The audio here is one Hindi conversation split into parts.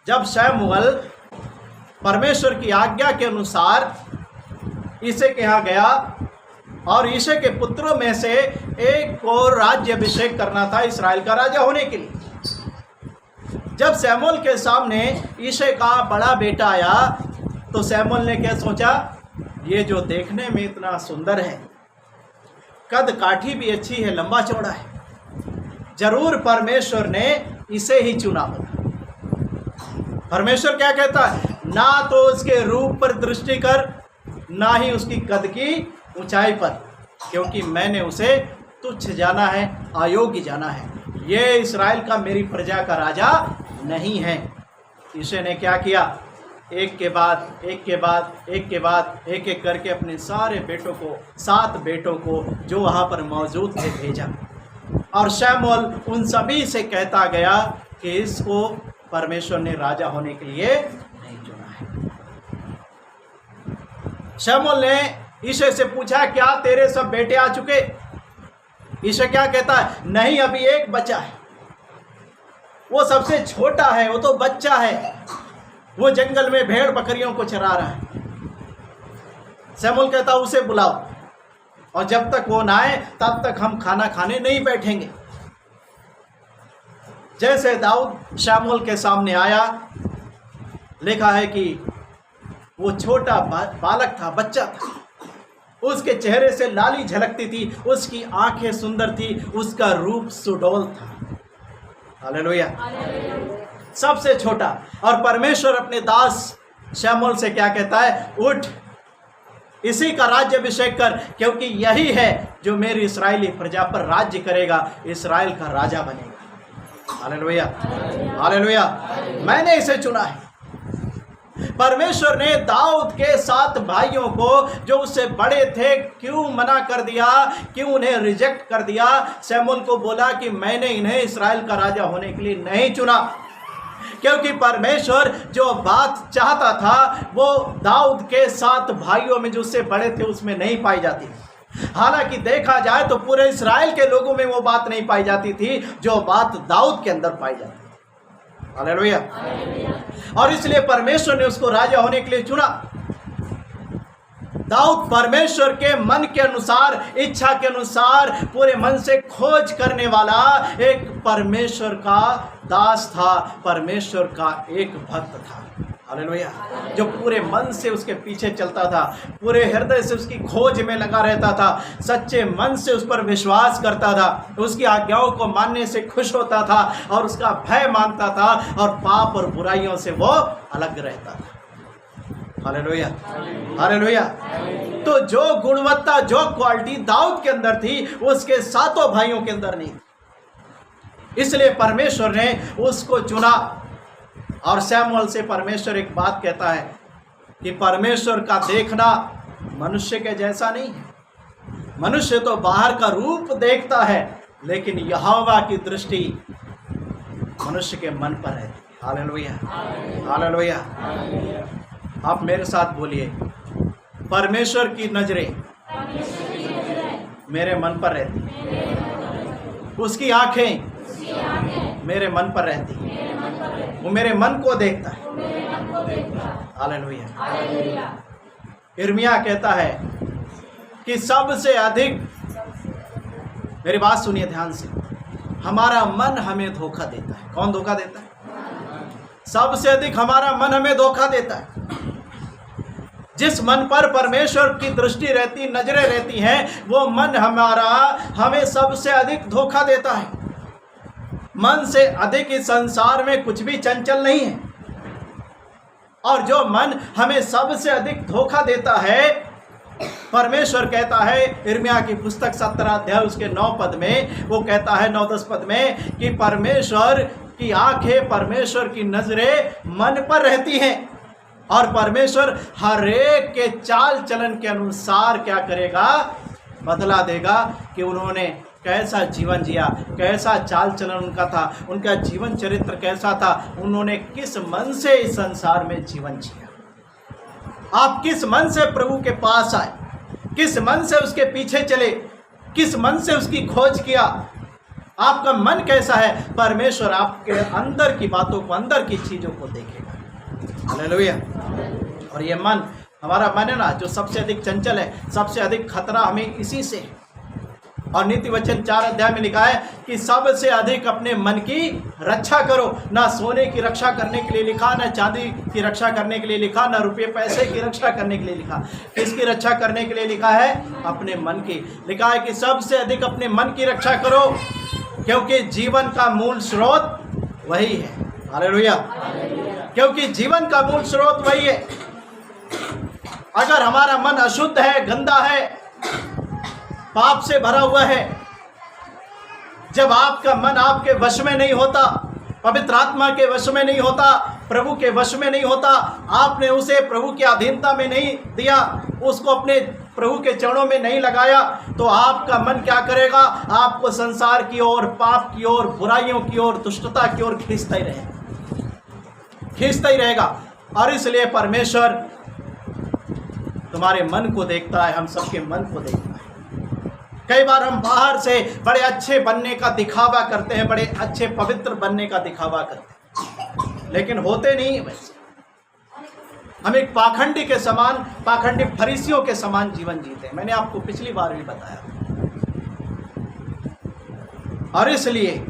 जब शमूएल परमेश्वर की आज्ञा के अनुसार ईशे के यहाँ गया और ईशे के पुत्रों में से एक को राज्य अभिषेक करना था इस्राएल का राजा होने के लिए। जब शमूएल के सामने ईशे का बड़ा बेटा आया तो शमूएल ने क्या सोचा, ये जो देखने में इतना सुंदर है, कद काठी भी अच्छी है, लंबा चौड़ा है, जरूर परमेश्वर ने इसे ही चुना होगा। परमेश्वर क्या कहता है, ना तो उसके रूप पर दृष्टि कर, ना ही उसकी कद की ऊंचाई पर, क्योंकि मैंने उसे तुच्छ जाना है, अयोग्य जाना है। ये इस्राएल का, मेरी प्रजा का राजा नहीं है। ईशे ने क्या किया, एक के बाद एक के बाद एक के बाद एक एक करके अपने सारे बेटों को, 7 बेटों को जो वहाँ पर मौजूद थे भेजा। और शमूएल उन सभी से कहता गया कि इसको परमेश्वर ने राजा होने के लिए नहीं चुना है। शमूएल ने ईशे से पूछा, क्या तेरे सब बेटे आ चुके? ईशे क्या कहता है, नहीं, अभी एक बचा है, वो सबसे छोटा है, वो तो बच्चा है, वो जंगल में भेड़ बकरियों को चरा रहा है। शमूएल कहता, उसे बुलाओ, और जब तक वो ना आए तब तक हम खाना खाने नहीं बैठेंगे। जैसे दाऊद शमूएल के सामने आया, लिखा है कि वो छोटा बालक था, बच्चा था, उसके चेहरे से लाली झलकती थी, उसकी आंखें सुंदर थी, उसका रूप सुडौल था। हालेलुया। सबसे छोटा। और परमेश्वर अपने दास शमूएल से क्या कहता है, उठ, इसी का राज्य अभिषेक कर, क्योंकि यही है जो मेरी इस्राएली प्रजा पर राज्य करेगा, इस्राएल का राजा बनेगा। Hallelujah, hallelujah. मैंने इसे चुना है। परमेश्वर ने दाऊद के 7 भाइयों को जो उससे बड़े थे क्यों मना कर दिया, क्यों उन्हें रिजेक्ट कर दिया? शमूएल को बोला कि मैंने इन्हें इस्राएल का राजा होने के लिए नहीं चुना, क्योंकि परमेश्वर जो बात चाहता था वो दाऊद के 7 भाइयों में जो उससे बड़े थे उसमें नहीं पाई जाती। हालांकि देखा जाए तो पूरे इस्राएल के लोगों में वो बात नहीं पाई जाती थी जो बात दाऊद के अंदर पाई जाती। हालेलुया। और इसलिए परमेश्वर ने उसको राजा होने के लिए चुना। दाऊद परमेश्वर के मन के अनुसार, इच्छा के अनुसार, पूरे मन से खोज करने वाला एक परमेश्वर का दास था, परमेश्वर का एक भक्त था। हालेलुया। जो पूरे मन से उसके पीछे चलता था, पूरे हृदय से उसकी खोज में लगा रहता था, सच्चे मन से उस पर विश्वास करता था, उसकी आज्ञाओं को मानने से खुश होता था और उसका भय मानता था और पाप और बुराइयों से वो अलग रहता था। Hallelujah, hallelujah. तो जो गुणवत्ता, जो क्वालिटी दाऊद के अंदर थी उसके 7 भाइयों के अंदर नहीं, इसलिए परमेश्वर ने उसको चुना। और शमूएल से परमेश्वर एक बात कहता है कि परमेश्वर का देखना मनुष्य के जैसा नहीं है। मनुष्य तो बाहर का रूप देखता है, लेकिन यहोवा की दृष्टि मनुष्य के मन पर है। Hallelujah, hallelujah. आप मेरे साथ बोलिए, परमेश्वर की नजरें मेरे मन पर रहती, उसकी आंखें मेरे मन पर रहती, वो मेरे मन को देखता है। हालेलुया। यिर्मयाह कहता है कि सबसे अधिक, मेरी बात सुनिए ध्यान से, हमारा मन हमें धोखा देता है। कौन धोखा देता है? सबसे अधिक हमारा मन हमें धोखा देता है। जिस मन पर परमेश्वर की दृष्टि रहती, नजरें रहती हैं, वो मन हमारा हमें सबसे अधिक धोखा देता है। मन से अधिक इस संसार में कुछ भी चंचल नहीं है। और जो मन हमें सबसे अधिक धोखा देता है, परमेश्वर कहता है यिर्मयाह की पुस्तक 17 अध्याय उसके 9 पद में, वो कहता है 9-10 पद में कि परमेश्वर की आंखें, परमेश्वर की नजरें मन पर रहती हैं और परमेश्वर हर एक के चाल चलन के अनुसार क्या करेगा, बदला देगा कि उन्होंने कैसा जीवन जिया, कैसा चाल चलन उनका था, उनका जीवन चरित्र कैसा था, उन्होंने किस मन से इस संसार में जीवन जिया। आप किस मन से प्रभु के पास आए, किस मन से उसके पीछे चले, किस मन से उसकी खोज किया। आपका मन कैसा है, परमेश्वर आपके अंदर की बातों को, अंदर की चीज़ों को देखेगा। हालेलुया। और ये मन, हमारा मन है ना, जो सबसे अधिक चंचल है, सबसे अधिक खतरा हमें इसी से है। और नीति वचन 4 अध्याय में लिखा है कि सबसे अधिक अपने मन की रक्षा करो। ना सोने की रक्षा करने के लिए लिखा, ना चांदी की रक्षा करने के लिए लिखा, ना रुपये पैसे की रक्षा करने के लिए लिखा। किसकी रक्षा करने के लिए लिखा है? अपने मन की। लिखा है कि सबसे अधिक अपने मन की रक्षा करो, क्योंकि जीवन का मूल स्रोत वही है। हालेलुया। क्योंकि जीवन का मूल स्रोत वही है। अगर हमारा मन अशुद्ध है, गंदा है, पाप से भरा हुआ है, जब आपका मन आपके वश में नहीं होता, पवित्र आत्मा के वश में नहीं होता, प्रभु के वश में नहीं होता, आपने उसे प्रभु की अधीनता में नहीं दिया, उसको अपने प्रभु के चरणों में नहीं लगाया, तो आपका मन क्या करेगा? आपको संसार की ओर, पाप की ओर, बुराइयों की ओर, दुष्टता की ओर खींचता ही रहेगा। और इसलिए परमेश्वर तुम्हारे मन को देखता है, हम सबके मन को देखता है। कई बार हम बाहर से बड़े अच्छे बनने का दिखावा करते हैं, बड़े अच्छे पवित्र बनने का दिखावा करते हैं, लेकिन होते नहीं वैसे। हम एक पाखंडी के समान, पाखंडी फरीसियों के समान जीवन जीते हैं। मैंने आपको पिछली बार भी बताया। और इसलिए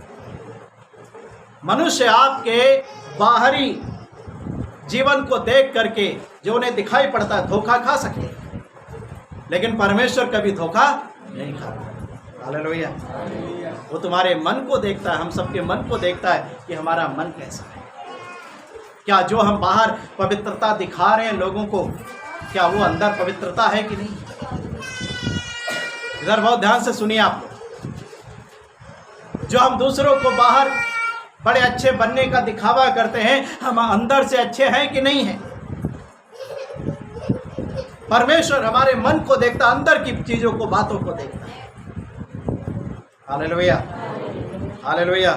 मनुष्य आपके बाहरी जीवन को देख करके, जो उन्हें दिखाई पड़ता है, धोखा खा सकते हैं, लेकिन परमेश्वर कभी धोखा नहीं खाता। हालेलुया। वो तुम्हारे मन को देखता है, हम सबके मन को देखता है कि हमारा मन कैसा है। क्या जो हम बाहर पवित्रता दिखा रहे हैं लोगों को, क्या वो अंदर पवित्रता है कि नहीं? इधर बहुत ध्यान से सुनिए आप लोग। जो हम दूसरों को बाहर बड़े अच्छे बनने का दिखावा करते हैं, हम अंदर से अच्छे हैं कि नहीं हैं? परमेश्वर हमारे मन को देखता, अंदर की चीजों को, बातों को देखता है। Hallelujah, hallelujah.